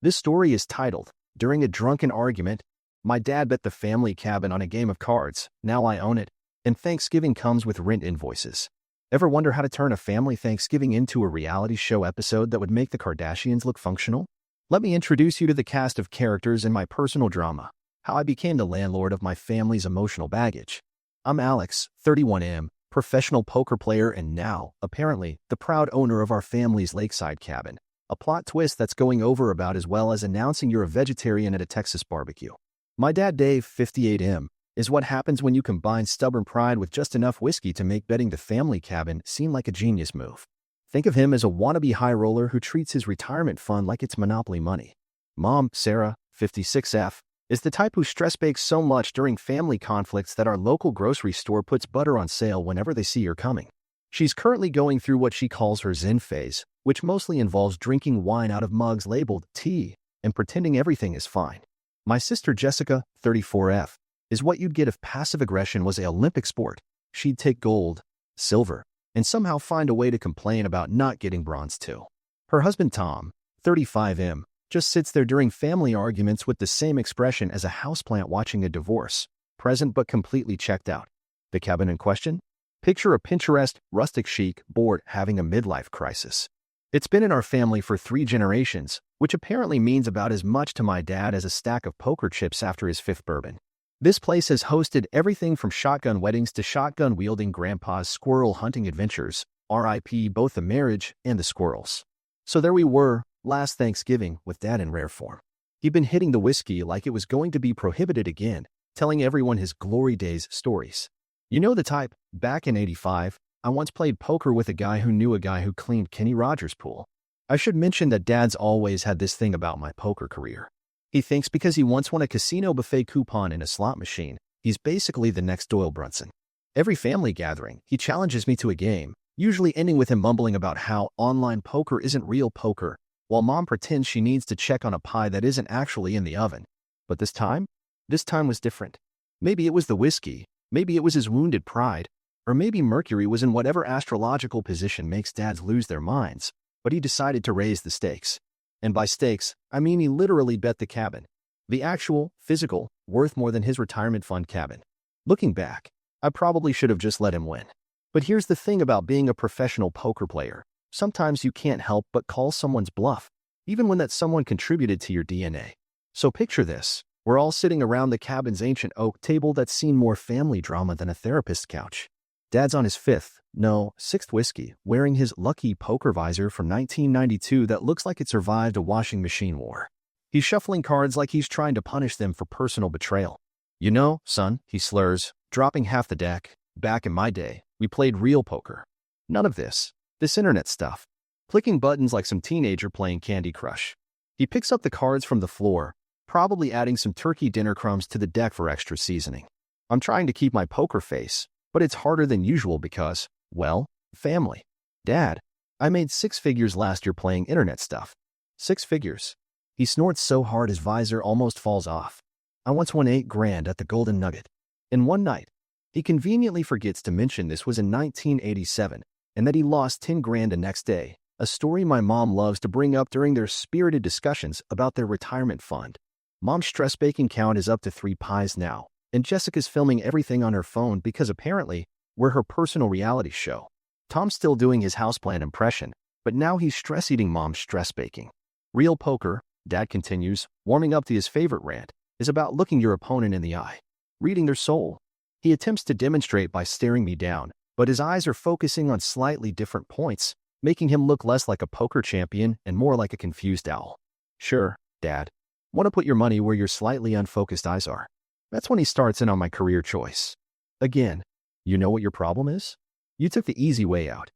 This story is titled, During a Drunken Argument, My Dad Bet the Family Cabin on a Game of Cards, Now I Own It, and Thanksgiving Comes with Rent Invoices. Ever wonder how to turn a family Thanksgiving into a reality show episode that would make the Kardashians look functional? Let me introduce you to the cast of characters in my personal drama, how I became the landlord of my family's emotional baggage. I'm Alex, 31M, professional poker player and now, apparently, the proud owner of our family's lakeside cabin. A plot twist that's going over about as well as announcing you're a vegetarian at a Texas barbecue. My dad, Dave, 58M, is what happens when you combine stubborn pride with just enough whiskey to make betting the family cabin seem like a genius move. Think of him as a wannabe high roller who treats his retirement fund like it's Monopoly money. Mom, Sarah, 56F, is the type who stress bakes so much during family conflicts that our local grocery store puts butter on sale whenever they see her coming. She's currently going through what she calls her Zen phase, which mostly involves drinking wine out of mugs labeled tea and pretending everything is fine. My sister Jessica, 34F, is what you'd get if passive aggression was an Olympic sport. She'd take gold, silver, and somehow find a way to complain about not getting bronze too. Her husband Tom, 35M, just sits there during family arguments with the same expression as a houseplant watching a divorce, present but completely checked out. The cabin in question? Picture a Pinterest, rustic chic, bored, having a midlife crisis. It's been in our family for 3 generations, which apparently means about as much to my dad as a stack of poker chips after his 5th bourbon. This place has hosted everything from shotgun weddings to shotgun-wielding grandpa's squirrel hunting adventures, RIP both the marriage and the squirrels. So there we were, last Thanksgiving, with Dad in rare form. He'd been hitting the whiskey like it was going to be prohibited again, telling everyone his glory days stories. You know the type. Back in '85, I once played poker with a guy who knew a guy who cleaned Kenny Rogers' pool. I should mention that Dad's always had this thing about my poker career. He thinks because he once won a casino buffet coupon in a slot machine, he's basically the next Doyle Brunson. Every family gathering, he challenges me to a game, usually ending with him mumbling about how online poker isn't real poker, while Mom pretends she needs to check on a pie that isn't actually in the oven. But this time was different. Maybe it was the whiskey, maybe it was his wounded pride, or maybe Mercury was in whatever astrological position makes dads lose their minds, but he decided to raise the stakes. And by stakes, I mean he literally bet the cabin. The actual, physical, worth more than his retirement fund cabin. Looking back, I probably should have just let him win. But here's the thing about being a professional poker player. Sometimes you can't help but call someone's bluff, even when that someone contributed to your DNA. So picture this. We're all sitting around the cabin's ancient oak table that's seen more family drama than a therapist's couch. Dad's on his 6th whiskey, wearing his lucky poker visor from 1992 that looks like it survived a washing machine war. He's shuffling cards like he's trying to punish them for personal betrayal. You know, son, he slurs, dropping half the deck. Back in my day, we played real poker. None of this internet stuff. Clicking buttons like some teenager playing Candy Crush. He picks up the cards from the floor, probably adding some turkey dinner crumbs to the deck for extra seasoning. I'm trying to keep my poker face, but it's harder than usual because, well, family. Dad, I made 6 figures last year playing internet stuff. 6 figures. He snorts so hard his visor almost falls off. I once won $8,000 at the Golden Nugget. In one night. He conveniently forgets to mention this was in 1987 and that he lost $10,000 the next day, a story my mom loves to bring up during their spirited discussions about their retirement fund. Mom's stress baking count is up to 3 pies now, and Jessica's filming everything on her phone because apparently, we're her personal reality show. Tom's still doing his houseplant impression, but now he's stress-eating Mom's stress baking. Real poker, Dad continues, warming up to his favorite rant, is about looking your opponent in the eye, reading their soul. He attempts to demonstrate by staring me down, but his eyes are focusing on slightly different points, making him look less like a poker champion and more like a confused owl. Sure, Dad. Want to put your money where your slightly unfocused eyes are. That's when he starts in on my career choice. Again, you know what your problem is? You took the easy way out.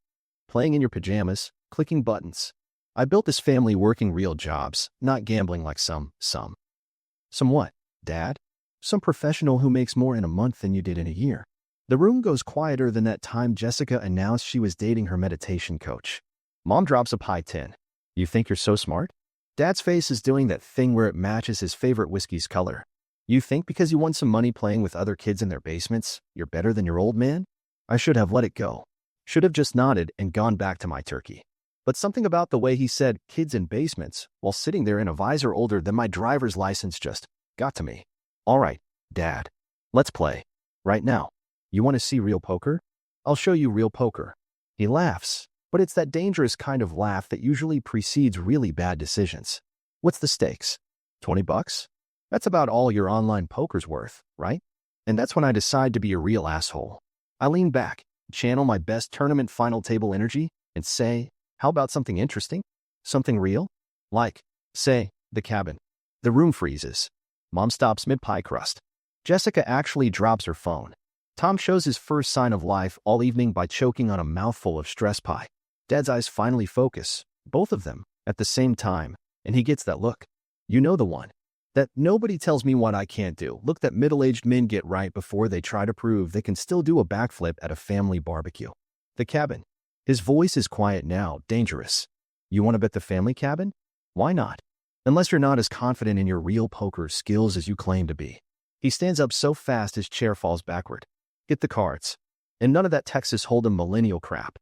Playing in your pajamas, clicking buttons. I built this family working real jobs, not gambling like some what, Dad? Some professional who makes more in a month than you did in a year. The room goes quieter than that time Jessica announced she was dating her meditation coach. Mom drops a pie tin. You think you're so smart? Dad's face is doing that thing where it matches his favorite whiskey's color. You think because you won some money playing with other kids in their basements, you're better than your old man? I should have let it go. Should have just nodded and gone back to my turkey. But something about the way he said kids in basements while sitting there in a visor older than my driver's license just got to me. All right, Dad. Let's play. Right now. You want to see real poker? I'll show you real poker. He laughs, but it's that dangerous kind of laugh that usually precedes really bad decisions. What's the stakes? 20 bucks? That's about all your online poker's worth, right? And that's when I decide to be a real asshole. I lean back, channel my best tournament final table energy, and say, how about something interesting? Something real? Like, say, the cabin. The room freezes. Mom stops mid-pie crust. Jessica actually drops her phone. Tom shows his first sign of life all evening by choking on a mouthful of stress pie. Dad's eyes finally focus, both of them, at the same time, and he gets that look. You know the one. That nobody tells me what I can't do. Look that middle-aged men get right before they try to prove they can still do a backflip at a family barbecue. The cabin. His voice is quiet now, dangerous. You want to bet the family cabin? Why not? Unless you're not as confident in your real poker skills as you claim to be. He stands up so fast his chair falls backward. Get the cards. And none of that Texas Hold'em millennial crap.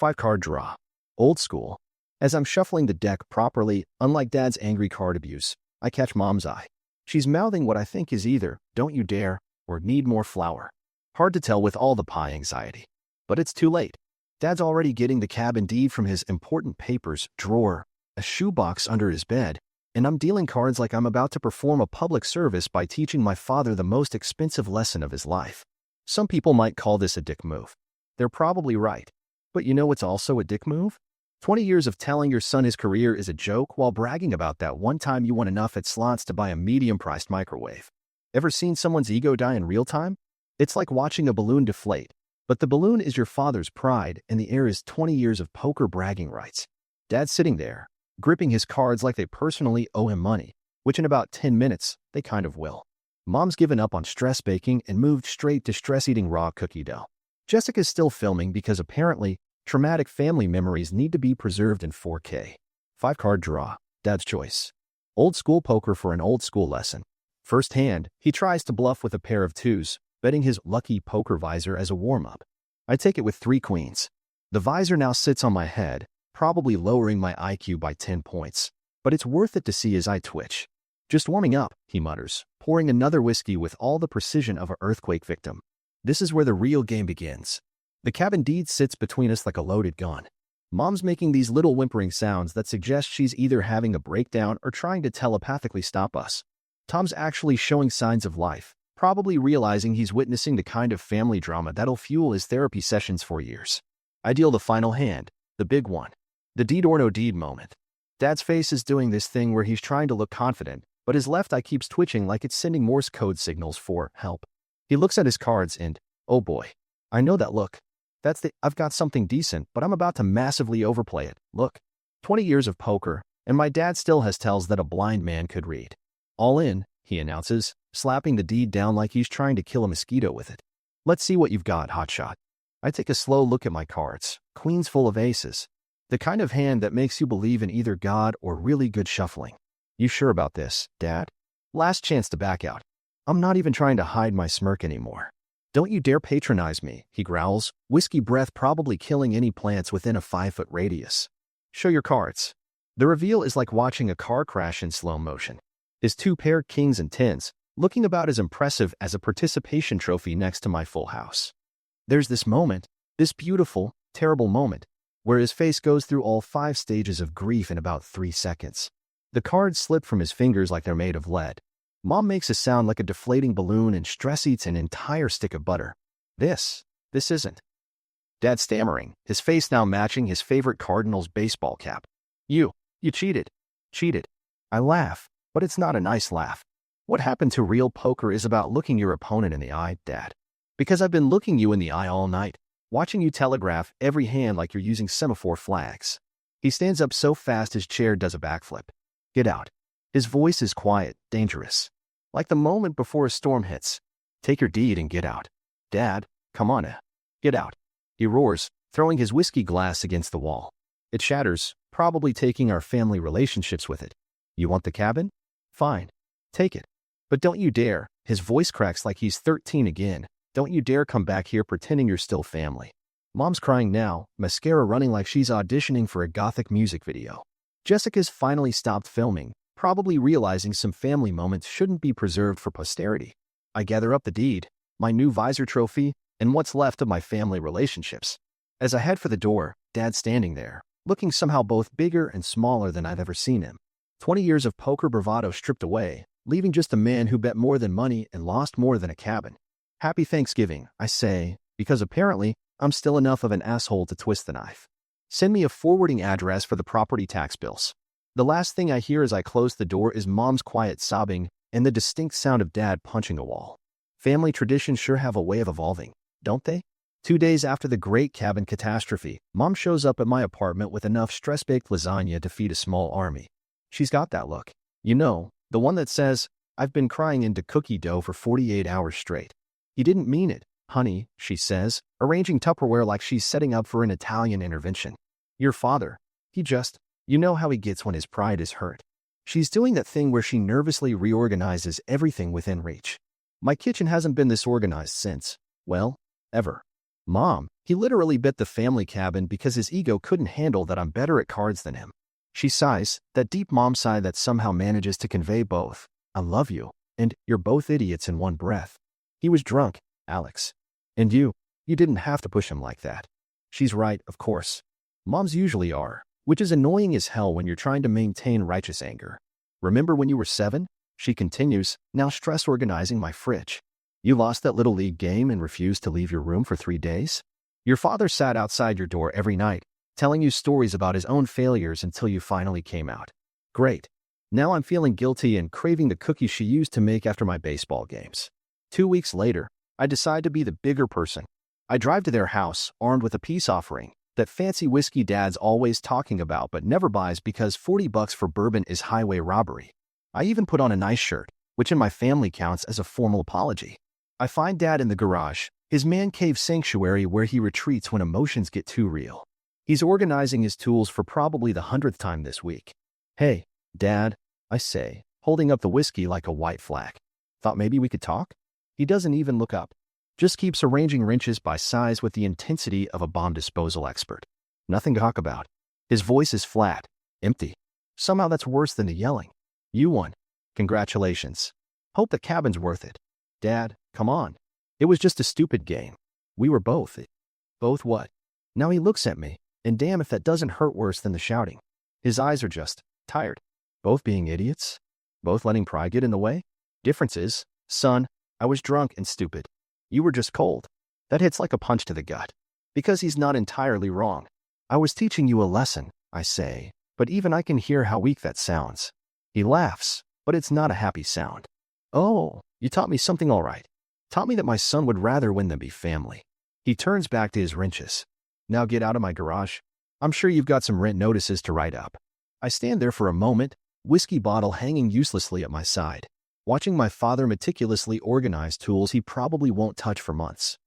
5-card draw. Old school. As I'm shuffling the deck properly, unlike Dad's angry card abuse, I catch Mom's eye. She's mouthing what I think is either, don't you dare, or need more flour. Hard to tell with all the pie anxiety. But it's too late. Dad's already getting the cabin deed from his important papers drawer, a shoebox under his bed, and I'm dealing cards like I'm about to perform a public service by teaching my father the most expensive lesson of his life. Some people might call this a dick move. They're probably right. But you know what's also a dick move? 20 years of telling your son his career is a joke while bragging about that one time you won enough at slots to buy a medium-priced microwave. Ever seen someone's ego die in real time? It's like watching a balloon deflate. But the balloon is your father's pride, and the air is 20 years of poker bragging rights. Dad's sitting there, gripping his cards like they personally owe him money, which in about 10 minutes, they kind of will. Mom's given up on stress baking and moved straight to stress-eating raw cookie dough. Jessica's still filming because apparently, traumatic family memories need to be preserved in 4K. 5-card draw. Dad's choice. Old school poker for an old school lesson. First hand, he tries to bluff with a pair of twos, betting his lucky poker visor as a warm-up. I take it with 3 queens. The visor now sits on my head, probably lowering my IQ by 10 points. But it's worth it to see his eye twitch. Just warming up, he mutters, pouring another whiskey with all the precision of an earthquake victim. This is where the real game begins. The cabin deed sits between us like a loaded gun. Mom's making these little whimpering sounds that suggest she's either having a breakdown or trying to telepathically stop us. Tom's actually showing signs of life, probably realizing he's witnessing the kind of family drama that'll fuel his therapy sessions for years. I deal the final hand, the big one. The deed or no deed moment. Dad's face is doing this thing where he's trying to look confident, but his left eye keeps twitching like it's sending Morse code signals for help. He looks at his cards and, oh boy, I know that look. That's the, I've got something decent, but I'm about to massively overplay it. Look, 20 years of poker, and my dad still has tells that a blind man could read. All in, he announces, slapping the deed down like he's trying to kill a mosquito with it. Let's see what you've got, hotshot. I take a slow look at my cards, queens full of aces. The kind of hand that makes you believe in either God or really good shuffling. You sure about this, Dad? Last chance to back out. I'm not even trying to hide my smirk anymore. Don't you dare patronize me, he growls, whiskey breath probably killing any plants within a 5-foot radius. Show your cards. The reveal is like watching a car crash in slow motion. His 2 paired kings and 10s, looking about as impressive as a participation trophy next to my full house. There's this moment, this beautiful, terrible moment, where his face goes through all 5 stages of grief in about 3 seconds. The cards slip from his fingers like they're made of lead. Mom makes a sound like a deflating balloon and stress eats an entire stick of butter. This isn't. Dad stammering, his face now matching his favorite Cardinals baseball cap. You cheated. Cheated. I laugh, but it's not a nice laugh. What happened to real poker is about looking your opponent in the eye, Dad. Because I've been looking you in the eye all night, watching you telegraph every hand like you're using semaphore flags. He stands up so fast his chair does a backflip. Get out. His voice is quiet, dangerous. Like the moment before a storm hits. Take your deed and get out. Dad, come on, get out. He roars, throwing his whiskey glass against the wall. It shatters, probably taking our family relationships with it. You want the cabin? Fine. Take it. But don't you dare, his voice cracks like he's 13 again. Don't you dare come back here pretending you're still family. Mom's crying now, mascara running like she's auditioning for a gothic music video. Jessica's finally stopped filming, probably realizing some family moments shouldn't be preserved for posterity. I gather up the deed, my new visor trophy, and what's left of my family relationships. As I head for the door, Dad's standing there, looking somehow both bigger and smaller than I've ever seen him. 20 years of poker bravado stripped away, leaving just a man who bet more than money and lost more than a cabin. Happy Thanksgiving, I say, because apparently, I'm still enough of an asshole to twist the knife. Send me a forwarding address for the property tax bills. The last thing I hear as I close the door is Mom's quiet sobbing and the distinct sound of Dad punching a wall. Family traditions sure have a way of evolving, don't they? 2 days after the Great Cabin catastrophe, Mom shows up at my apartment with enough stress-baked lasagna to feed a small army. She's got that look. You know, the one that says, "I've been crying into cookie dough for 48 hours straight." "You didn't mean it, honey," she says, arranging Tupperware like she's setting up for an Italian intervention. "Your father, you know how he gets when his pride is hurt." She's doing that thing where she nervously reorganizes everything within reach. My kitchen hasn't been this organized since, well, ever. "Mom, he literally bit the family cabin because his ego couldn't handle that I'm better at cards than him." She sighs, that deep mom sigh that somehow manages to convey both, "I love you," and "you're both idiots" in one breath. "He was drunk, Alex. And you didn't have to push him like that." She's right, of course. Moms usually are, which is annoying as hell when you're trying to maintain righteous anger. "Remember when you were 7? She continues, now stress organizing my fridge. "You lost that little league game and refused to leave your room for 3 days? Your father sat outside your door every night, telling you stories about his own failures until you finally came out. Great. Now I'm feeling guilty and craving the cookies she used to make after my baseball games." 2 weeks later, I decide to be the bigger person. I drive to their house, armed with a peace offering, that fancy whiskey Dad's always talking about but never buys because $40 for bourbon is highway robbery. I even put on a nice shirt, which in my family counts as a formal apology. I find Dad in the garage, his man cave sanctuary where he retreats when emotions get too real. He's organizing his tools for probably the 100th time this week. "Hey, Dad," I say, holding up the whiskey like a white flag. "Thought maybe we could talk?" He doesn't even look up. Just keeps arranging wrenches by size with the intensity of a bomb disposal expert. Nothing to talk about. His voice is flat, empty. Somehow that's worse than the yelling. "You won. Congratulations. Hope the cabin's worth it." "Dad, come on. It was just a stupid game. We were both." "Both what?" Now he looks at me, and damn if that doesn't hurt worse than the shouting. His eyes are just tired. Both being idiots? Both letting pride get in the way? Difference is, son, I was drunk and stupid. You were just cold. That hits like a punch to the gut. Because he's not entirely wrong. "I was teaching you a lesson," I say, but even I can hear how weak that sounds. He laughs, but it's not a happy sound. "Oh, you taught me something all right. Taught me that my son would rather win than be family." He turns back to his wrenches. "Now get out of my garage. I'm sure you've got some rent notices to write up." I stand there for a moment, whiskey bottle hanging uselessly at my side, watching my father meticulously organize tools he probably won't touch for months.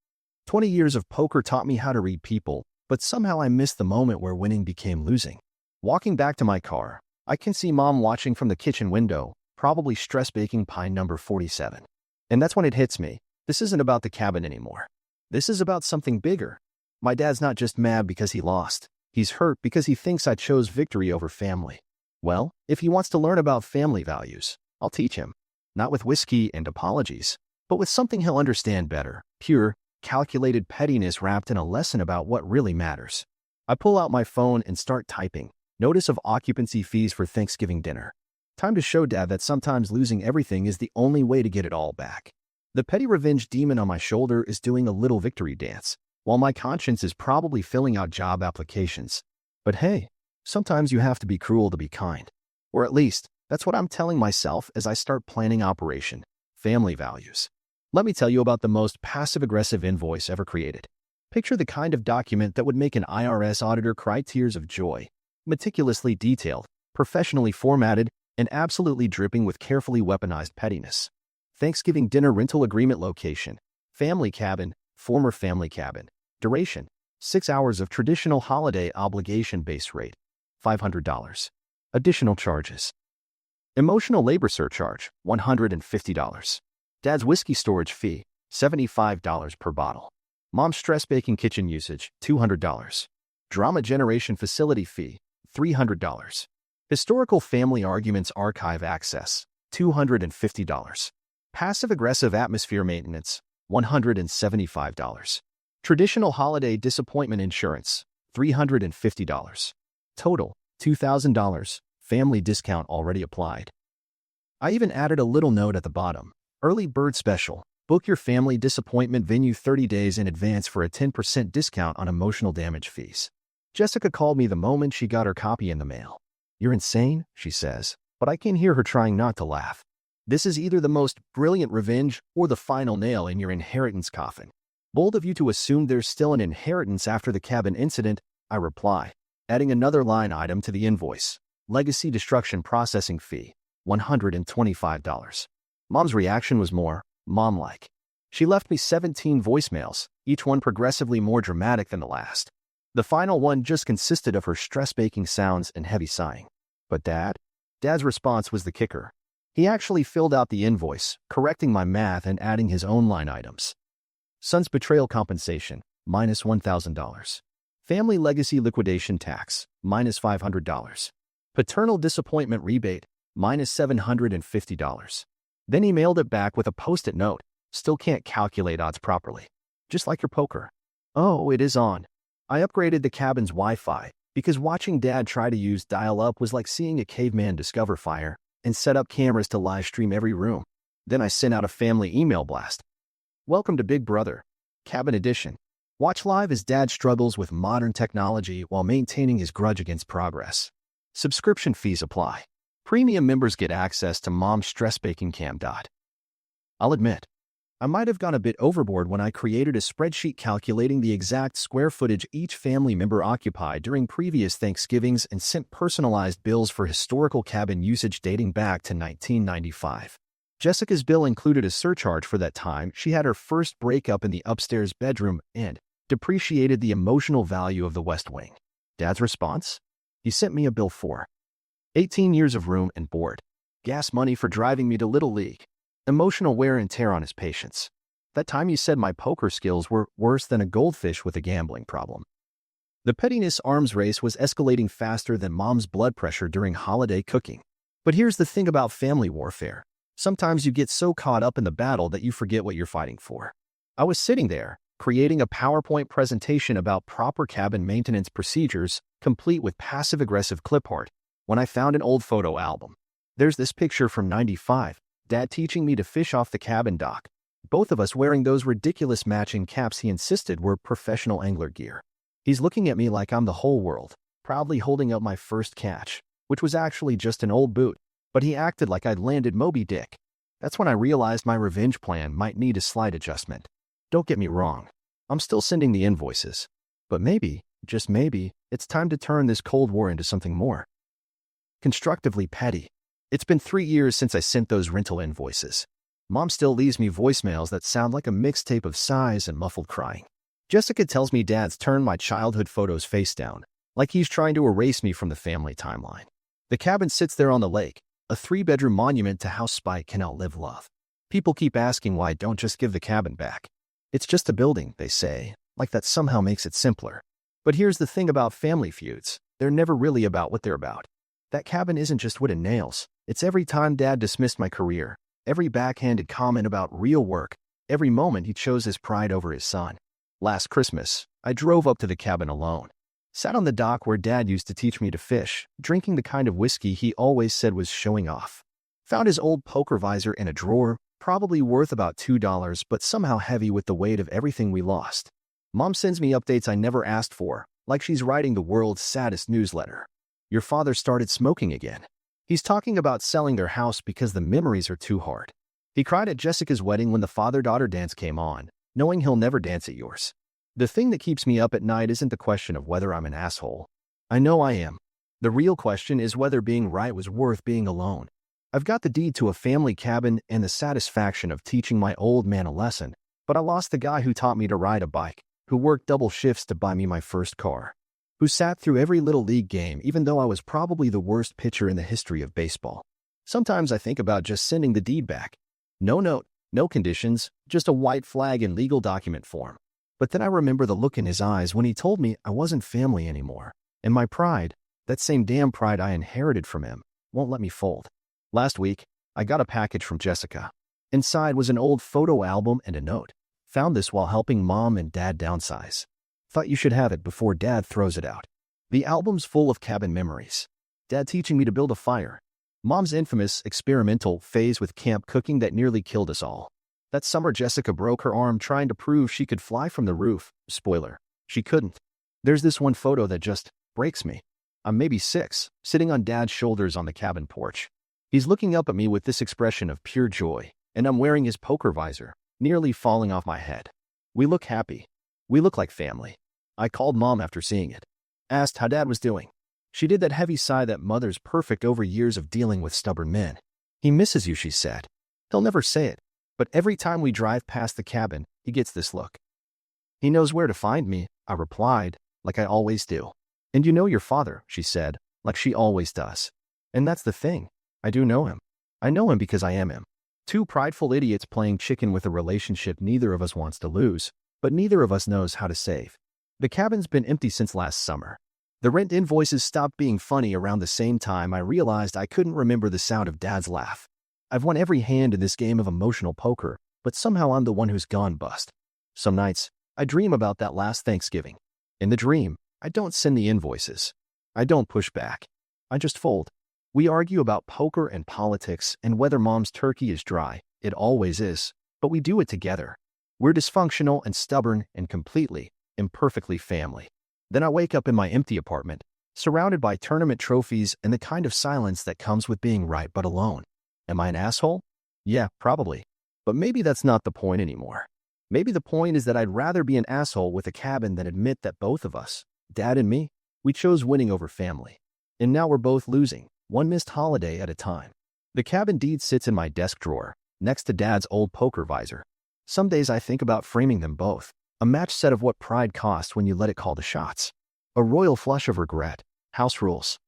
20 years of poker taught me how to read people, but somehow I missed the moment where winning became losing. Walking back to my car, I can see Mom watching from the kitchen window, probably stress-baking pie number 47. And that's when it hits me. This isn't about the cabin anymore. This is about something bigger. My dad's not just mad because he lost. He's hurt because he thinks I chose victory over family. Well, if he wants to learn about family values, I'll teach him. Not with whiskey and apologies, but with something he'll understand better. Pure, calculated pettiness wrapped in a lesson about what really matters. I pull out my phone and start typing. Notice of occupancy fees for Thanksgiving dinner. Time to show Dad that sometimes losing everything is the only way to get it all back. The petty revenge demon on my shoulder is doing a little victory dance, while my conscience is probably filling out job applications. But hey, sometimes you have to be cruel to be kind. Or at least, that's what I'm telling myself as I start planning Operation Family Values. Let me tell you about the most passive-aggressive invoice ever created. Picture the kind of document that would make an IRS auditor cry tears of joy. Meticulously detailed, professionally formatted, and absolutely dripping with carefully weaponized pettiness. Thanksgiving dinner rental agreement location. Family cabin, former family cabin. Duration, 6 hours of traditional holiday obligation base rate, $500. Additional charges. Emotional labor surcharge, $150. Dad's whiskey storage fee, $75 per bottle. Mom's stress baking kitchen usage, $200. Drama generation facility fee, $300. Historical family arguments archive access, $250. Passive-aggressive atmosphere maintenance, $175. Traditional holiday disappointment insurance, $350. Total, $2,000. Family discount already applied. I even added a little note at the bottom. Early bird special. Book your family disappointment venue 30 days in advance for a 10% discount on emotional damage fees. Jessica called me the moment she got her copy in the mail. "You're insane," she says, but I can hear her trying not to laugh. This is either the most brilliant revenge or the final nail in your inheritance coffin. Bold of you to assume there's still an inheritance after the cabin incident, I reply, adding another line item to the invoice. Legacy destruction processing fee, $125. Mom's reaction was more mom-like. She left me 17 voicemails, each one progressively more dramatic than the last. The final one just consisted of her stress-baking sounds and heavy sighing. But Dad's response was the kicker. He actually filled out the invoice, correcting my math and adding his own line items. Son's betrayal compensation, minus $1,000. Family legacy liquidation tax, minus $500. Paternal disappointment rebate, minus $750. Then he mailed it back with a post-it note. Still can't calculate odds properly. Just like your poker. Oh, it is on. I upgraded the cabin's Wi-Fi because watching Dad try to use dial-up was like seeing a caveman discover fire, and set up cameras to live stream every room. Then I sent out a family email blast. Welcome to Big Brother, Cabin Edition. Watch live as Dad struggles with modern technology while maintaining his grudge against progress. Subscription fees apply. Premium members get access to Mom's stress baking cam. I'll admit, I might have gone a bit overboard when I created a spreadsheet calculating the exact square footage each family member occupied during previous Thanksgivings and sent personalized bills for historical cabin usage dating back to 1995. Jessica's bill included a surcharge for that time she had her first breakup in the upstairs bedroom and depreciated the emotional value of the West Wing. Dad's response? He sent me a bill for 18 years of room and board, gas money for driving me to Little League, emotional wear and tear on his patience. That time you said my poker skills were worse than a goldfish with a gambling problem. The pettiness arms race was escalating faster than Mom's blood pressure during holiday cooking. But here's the thing about family warfare. Sometimes you get so caught up in the battle that you forget what you're fighting for. I was sitting there, creating a PowerPoint presentation about proper cabin maintenance procedures, complete with passive-aggressive clip art, when I found an old photo album. There's this picture from '95, Dad teaching me to fish off the cabin dock, both of us wearing those ridiculous matching caps he insisted were professional angler gear. He's looking at me like I'm the whole world, proudly holding up my first catch, which was actually just an old boot, but he acted like I'd landed Moby Dick. That's when I realized my revenge plan might need a slight adjustment. Don't get me wrong, I'm still sending the invoices. But maybe, just maybe, it's time to turn this Cold War into something more constructively petty. It's been 3 years since I sent those rental invoices. Mom still leaves me voicemails that sound like a mixtape of sighs and muffled crying. Jessica tells me Dad's turned my childhood photos face down, like he's trying to erase me from the family timeline. The cabin sits there on the lake, a 3-bedroom monument to how spite can outlive love. People keep asking why I don't just give the cabin back. It's just a building, they say, like that somehow makes it simpler. But here's the thing about family feuds. They're never really about what they're about. That cabin isn't just wood and nails. It's every time Dad dismissed my career, every backhanded comment about real work, every moment he chose his pride over his son. Last Christmas, I drove up to the cabin alone. Sat on the dock where Dad used to teach me to fish, drinking the kind of whiskey he always said was showing off. Found his old poker visor in a drawer, probably worth about $2 but somehow heavy with the weight of everything we lost. Mom sends me updates I never asked for, like she's writing the world's saddest newsletter. Your father started smoking again. He's talking about selling their house because the memories are too hard. He cried at Jessica's wedding when the father-daughter dance came on, knowing he'll never dance at yours. The thing that keeps me up at night isn't the question of whether I'm an asshole. I know I am. The real question is whether being right was worth being alone. I've got the deed to a family cabin and the satisfaction of teaching my old man a lesson, but I lost the guy who taught me to ride a bike, who worked double shifts to buy me my first car, who sat through every Little League game even though I was probably the worst pitcher in the history of baseball. Sometimes I think about just sending the deed back. No note, no conditions, just a white flag in legal document form. But then I remember the look in his eyes when he told me I wasn't family anymore. And my pride, that same damn pride I inherited from him, won't let me fold. Last week, I got a package from Jessica. Inside was an old photo album and a note. Found this while helping Mom and Dad downsize. Thought you should have it before Dad throws it out. The album's full of cabin memories. Dad teaching me to build a fire. Mom's infamous experimental phase with camp cooking that nearly killed us all. That summer Jessica broke her arm trying to prove she could fly from the roof. Spoiler, she couldn't. There's this one photo that just breaks me. I'm maybe 6, sitting on Dad's shoulders on the cabin porch. He's looking up at me with this expression of pure joy, and I'm wearing his poker visor, nearly falling off my head. We look happy. We look like family. I called Mom after seeing it. Asked how Dad was doing. She did that heavy sigh that mothers perfect over years of dealing with stubborn men. He misses you, she said. He'll never say it, but every time we drive past the cabin, he gets this look. He knows where to find me, I replied, like I always do. And you know your father, she said, like she always does. And that's the thing. I do know him. I know him because I am him. 2 prideful idiots playing chicken with a relationship neither of us wants to lose, but neither of us knows how to save. The cabin's been empty since last summer. The rent invoices stopped being funny around the same time I realized I couldn't remember the sound of Dad's laugh. I've won every hand in this game of emotional poker, but somehow I'm the one who's gone bust. Some nights, I dream about that last Thanksgiving. In the dream, I don't send the invoices. I don't push back. I just fold. We argue about poker and politics and whether Mom's turkey is dry. It always is, but we do it together. We're dysfunctional and stubborn and completely, imperfectly family. Then I wake up in my empty apartment, surrounded by tournament trophies and the kind of silence that comes with being right but alone. Am I an asshole? Yeah, probably. But maybe that's not the point anymore. Maybe the point is that I'd rather be an asshole with a cabin than admit that both of us, Dad and me, we chose winning over family. And now we're both losing, one missed holiday at a time. The cabin deed sits in my desk drawer, next to Dad's old poker visor. Some days I think about framing them both. A match set of what pride costs when you let it call the shots. A royal flush of regret. House rules.